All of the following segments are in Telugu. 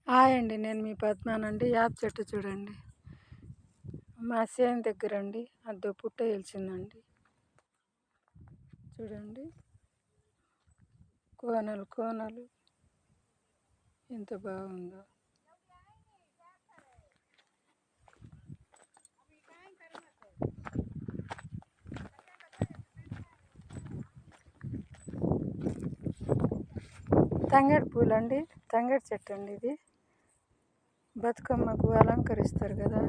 హాయ్ అండి, నేను మీ పద్మానండి. యాప చెట్టు చూడండి, మా సేను దగ్గరండి. అద్దో పుట్ట వెలిచిందండి. చూడండి, కోనలు కోనలు ఎంత బాగుందో. తంగేడు పూలండి, తంగేడు చెట్టు అండి ఇది. బతుకమ్మకు అలంకరిస్తారు కదా,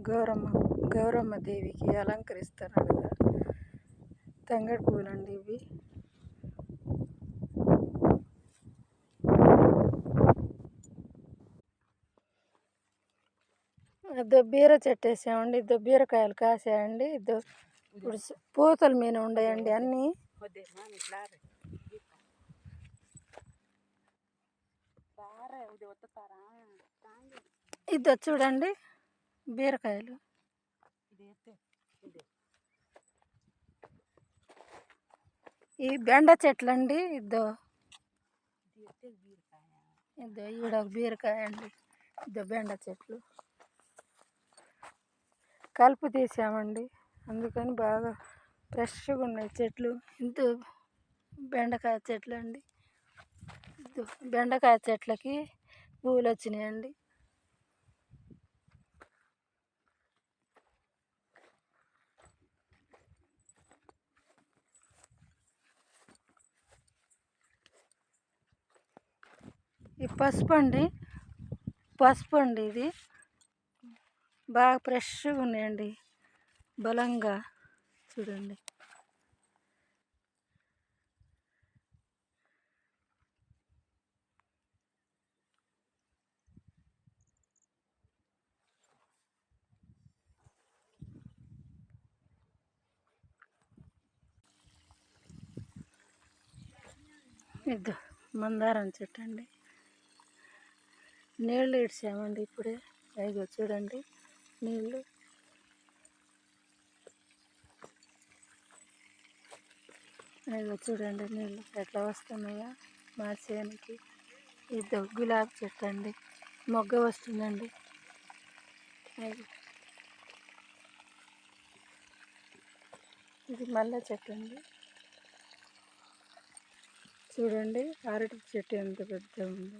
గౌరమ్మ దేవికి అలంకరిస్తారు కదా, తంగేడు పూలండి ఇవి. ఇద్దో బీర చెట్టు వేసామండి, ఇద్దో బీరకాయలు కాసాయండి. ఇద్దో ఇప్పుడు పూతల మీద ఉన్నాయండి అన్నీ. ఇద్దో చూడండి బీరకాయలు. ఈ బెండ చెట్లు అండి. ఇద్దో ఈడ ఒక బీరకాయ అండి. ఇద్దో బెండ చెట్లు కలుపు తీసామండి, అందుకని బాగా ఫ్రెష్గా ఉన్నాయి చెట్లు. ఇంత బెండకాయ చెట్లు అండి. బెండకాయ చెట్లకి పువ్వులు వచ్చినాయండి. ఈ పసుపు అండి, ఇది బాగా ఫ్రెష్గా ఉన్నాయండి, బలంగా. చూడండి, ఇద్దో మందారం చెట్టు అండి. నీళ్ళు ఇడ్చామండి ఇప్పుడే. అయ్యో చూడండి నీళ్ళు. అయ్యో చూడండి నీళ్ళు ఎట్లా వస్తున్నాయో మా చేనుకి. ఇద్దో గులాబీ చెట్టు అండి, మొగ్గ వస్తుందండి. అయ్యో ఇది మల్లె చెట్టు అండి. చూడండి అరటి చెట్టు ఎంత పెద్ద ఉందో.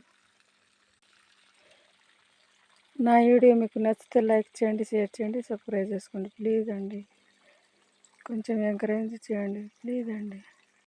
నా వీడియో మీకు నచ్చితే లైక్ చేయండి, షేర్ చేయండి, సబ్స్క్రైబ్ చేసుకోండి ప్లీజ్ అండి. కొంచెం ఎంకరేజ్ చేయండి ప్లీజ్ అండి.